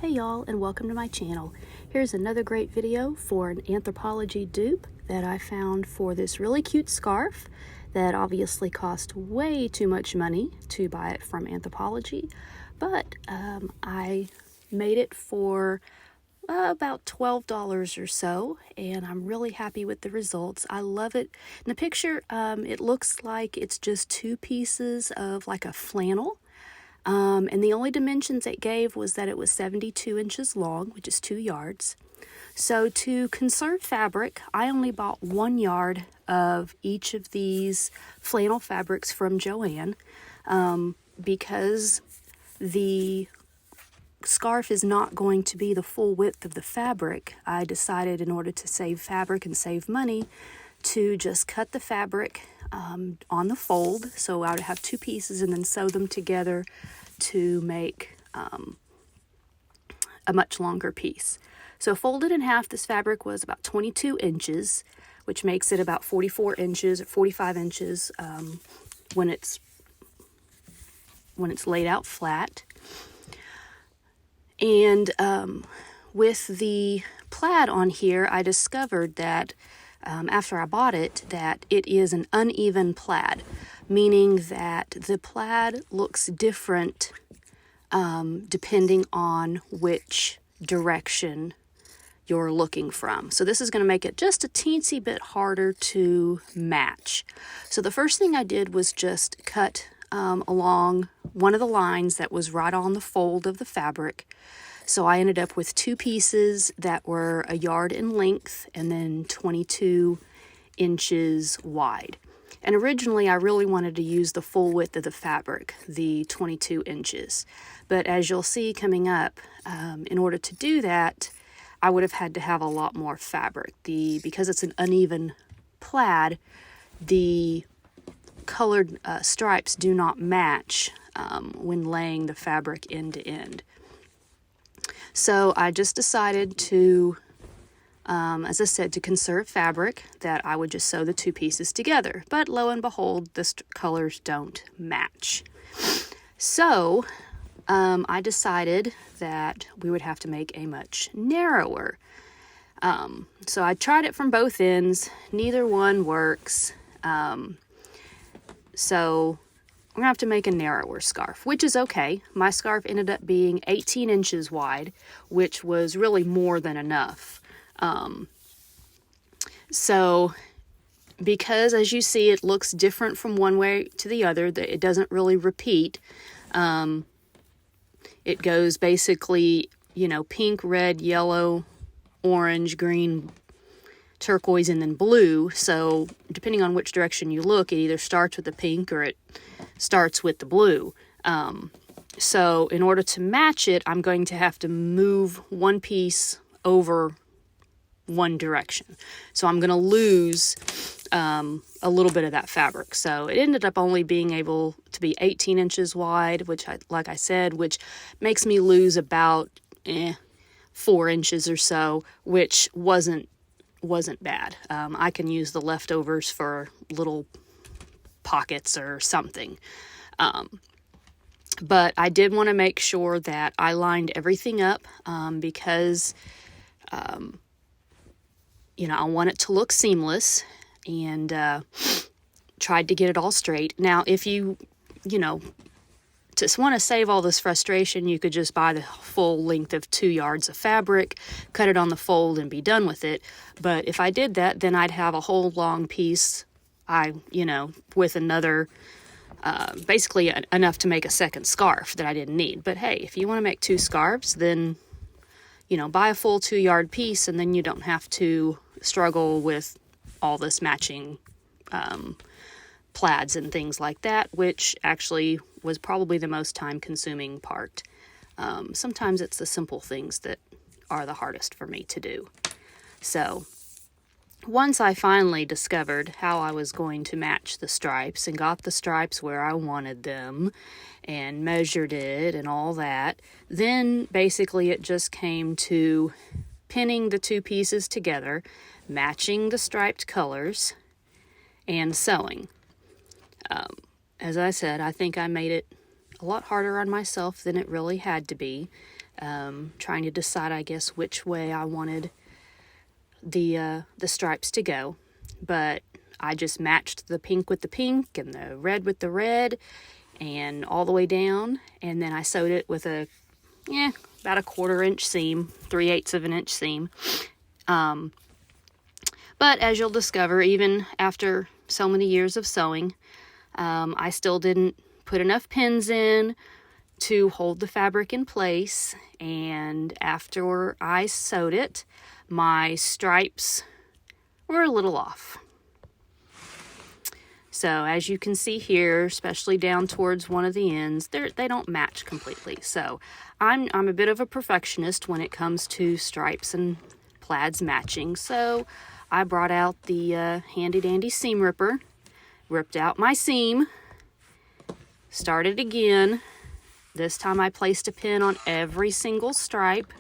Hey y'all, and welcome to my channel. Here's another great video for an Anthropologie dupe that I found for this really cute scarf that obviously cost way too much money to buy it from Anthropologie, but I made it for about $12 or so, and I'm really happy with the results. I love it. In the picture, it looks like it's just two pieces of like a flannel. And the only dimensions it gave was that it was 72 inches long, which is 2 yards. So to conserve fabric, I only bought 1 yard of each of these flannel fabrics from Joann, because the scarf is not going to be the full width of the fabric. I decided, in order to save fabric and save money, to just cut the fabric on the fold. So I would have two pieces and then sew them together to make a much longer piece. So folded in half, this fabric was about 22 inches, which makes it about 44 inches or 45 inches when it's laid out flat. And with the plaid on here, I discovered that after I bought it, that it is an uneven plaid, meaning that the plaid looks different depending on which direction you're looking from. So this is going to make it just a teensy bit harder to match. So the first thing I did was just cut along one of the lines that was right on the fold of the fabric. So I ended up with two pieces that were 1 yard in length and then 22 inches wide. And originally I really wanted to use the full width of the fabric, the 22 inches. But as you'll see coming up, in order to do that, I would have had to have a lot more fabric. Because it's an uneven plaid, the colored stripes do not match when laying the fabric end to end. So I just decided to, as I said, to conserve fabric, that I would just sew the two pieces together. But lo and behold, the colors don't match. So I decided that we would have to make a much narrower. So I tried it from both ends. Neither one works. So we're going to have to make a narrower scarf, which is okay. My scarf ended up being 18 inches wide, which was really more than enough. So because, as you see, it looks different from one way to the other, it doesn't really repeat. It goes basically, pink, red, yellow, orange, green, turquoise, and then blue. So depending on which direction you look, it either starts with the pink or it starts with the blue. So in order to match it, I'm going to have to move one piece over one direction. So I'm going to lose a little bit of that fabric. So it ended up only being able to be 18 inches wide, which, like I said, which makes me lose about 4 inches or so, which wasn't bad. I can use the leftovers for little pockets or something. But I did want to make sure that I lined everything up because I want it to look seamless, and tried to get it all straight. Now, if you just want to save all this frustration, you could just buy the full length of 2 yards of fabric, cut it on the fold, and be done with it. But if I did that, then I'd have a whole long piece, with another, basically enough to make a second scarf that I didn't need. But hey, if you want to make 2 scarves, then, buy a full 2 yard piece, and then you don't have to struggle with all this matching plaids and things like that, which actually was probably the most time-consuming part. Sometimes it's the simple things that are the hardest for me to do. So once I finally discovered how I was going to match the stripes and got the stripes where I wanted them and measured it and all that, then basically it just came to pinning the two pieces together, matching the striped colors, and sewing. As I said, I think I made it a lot harder on myself than it really had to be. Trying to decide, I guess, which way I wanted the stripes to go. But I just matched the pink with the pink and the red with the red and all the way down. And then I sewed it with about a 1/4 inch seam, 3/8 of an inch seam. But as you'll discover, even after so many years of sewing, I still didn't put enough pins in to hold the fabric in place. And after I sewed it, my stripes were a little off. So as you can see here, especially down towards one of the ends, they don't match completely. So I'm a bit of a perfectionist when it comes to stripes and plaids matching. So I brought out the handy dandy seam ripper, ripped out my seam, started again. This time I placed a pin on every single stripe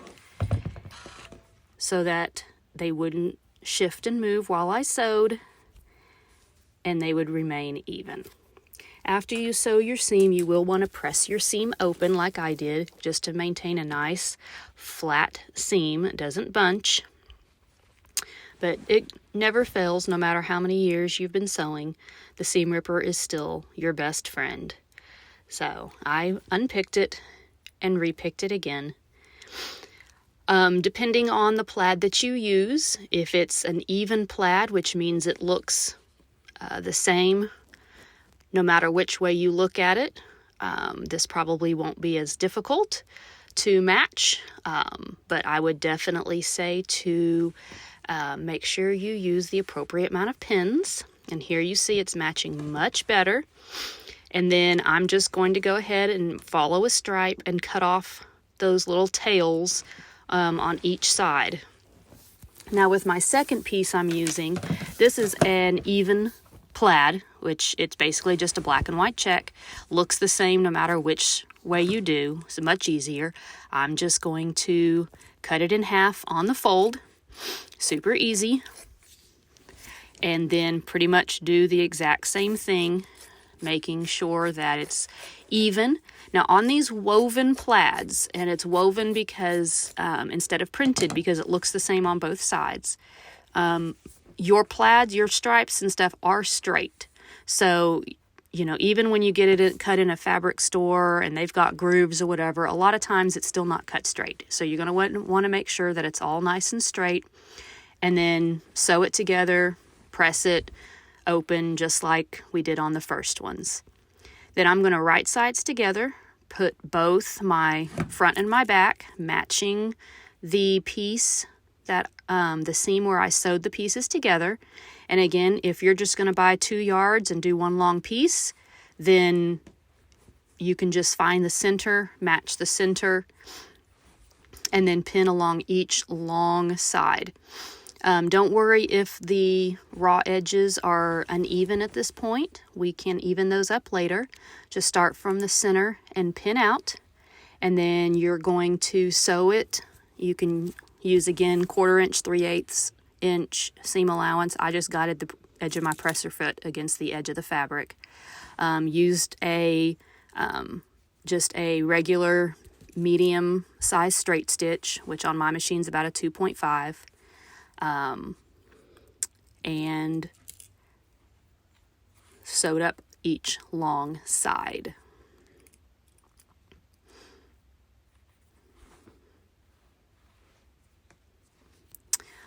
so that they wouldn't shift and move while I sewed, and they would remain even. After you sew your seam, you will want to press your seam open like I did, just to maintain a nice flat seam. It doesn't bunch, but it never fails. No matter how many years you've been sewing, the seam ripper is still your best friend. So I unpicked it and repicked it again. Depending on the plaid that you use, if it's an even plaid, which means it looks the same no matter which way you look at it, this probably won't be as difficult to match, but I would definitely say to make sure you use the appropriate amount of pins. And here you see it's matching much better. And then I'm just going to go ahead and follow a stripe and cut off those little tails on each side. Now with my second piece I'm using, this is an even plaid, which it's basically just a black and white check. Looks the same no matter which way you do. It's much easier. I'm just going to cut it in half on the fold. Super easy. And then pretty much do the exact same thing, making sure that it's even. Now on these woven plaids, and it's woven because instead of printed, because it looks the same on both sides, your plaids, your stripes and stuff are straight. So, even when you get it cut in a fabric store and they've got grooves or whatever, a lot of times it's still not cut straight. So you're going to want to make sure that it's all nice and straight, and then sew it together, press it open just like we did on the first ones. Then I'm going to right sides together, put both my front and my back, matching the piece that the seam where I sewed the pieces together. And again, if you're just going to buy 2 yards and do one long piece, then you can just find the center, match the center, and then pin along each long side. Don't worry if the raw edges are uneven at this point. We can even those up later. Just start from the center and pin out, and then you're going to sew it. You can use again 1/4 inch, 3/8 inch seam allowance. I just guided the edge of my presser foot against the edge of the fabric. Used just a regular medium size straight stitch, which on my machine is about a 2.5. And sewed up each long side.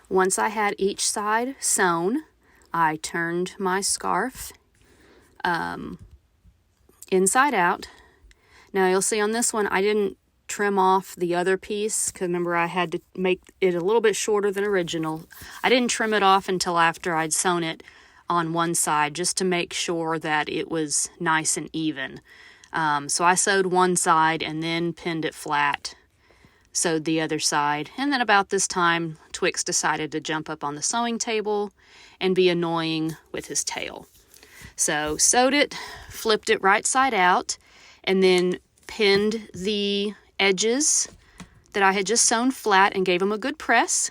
Once I had each side sewn, I turned my scarf inside out. Now you'll see on this one I didn't trim off the other piece, because remember I had to make it a little bit shorter than original. I didn't trim it off until after I'd sewn it on one side, just to make sure that it was nice and even. So I sewed one side and then pinned it flat, sewed the other side, and then about this time Twix decided to jump up on the sewing table and be annoying with his tail. So sewed it, flipped it right side out, and then pinned the edges that I had just sewn flat and gave them a good press.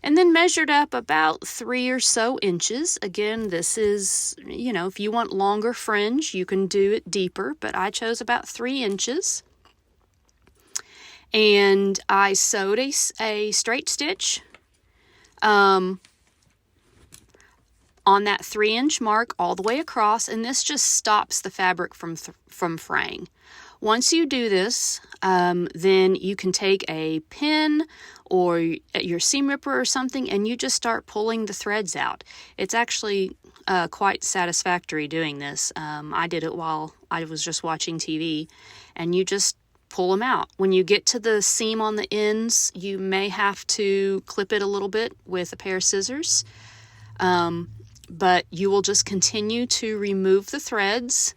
and then measured up about 3 or so inches. Again, this is, if you want longer fringe, you can do it deeper, but I chose about 3 inches. And I sewed a straight stitch on that 3-inch mark all the way across, and this just stops the fabric from fraying. Once you do this, then you can take a pin or your seam ripper or something, and you just start pulling the threads out. It's actually quite satisfactory doing this. I did it while I was just watching TV, and you just pull them out. When you get to the seam on the ends, you may have to clip it a little bit with a pair of scissors, but you will just continue to remove the threads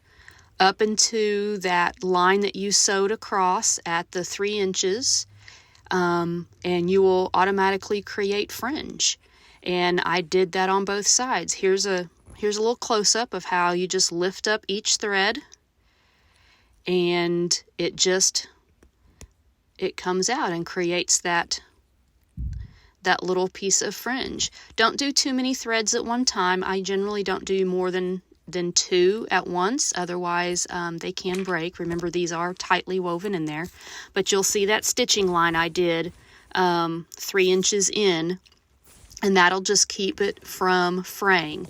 up into that line that you sewed across at the 3 inches, and you will automatically create fringe. And I did that on both sides. Here's a little close-up of how you just lift up each thread, and it comes out and creates that little piece of fringe. Don't do too many threads at one time. I generally don't do more than 2 at once, otherwise they can break. Remember, these are tightly woven in there, but you'll see that stitching line I did 3 inches in, and that'll just keep it from fraying.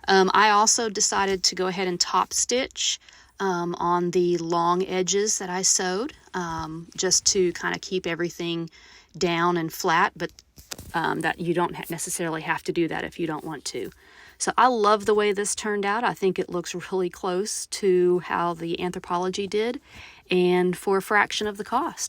I also decided to go ahead and top stitch on the long edges that I sewed, just to kind of keep everything down and flat, but that you don't necessarily have to do that if you don't want to. So I love the way this turned out. I think it looks really close to how the Anthropologie did, and for a fraction of the cost.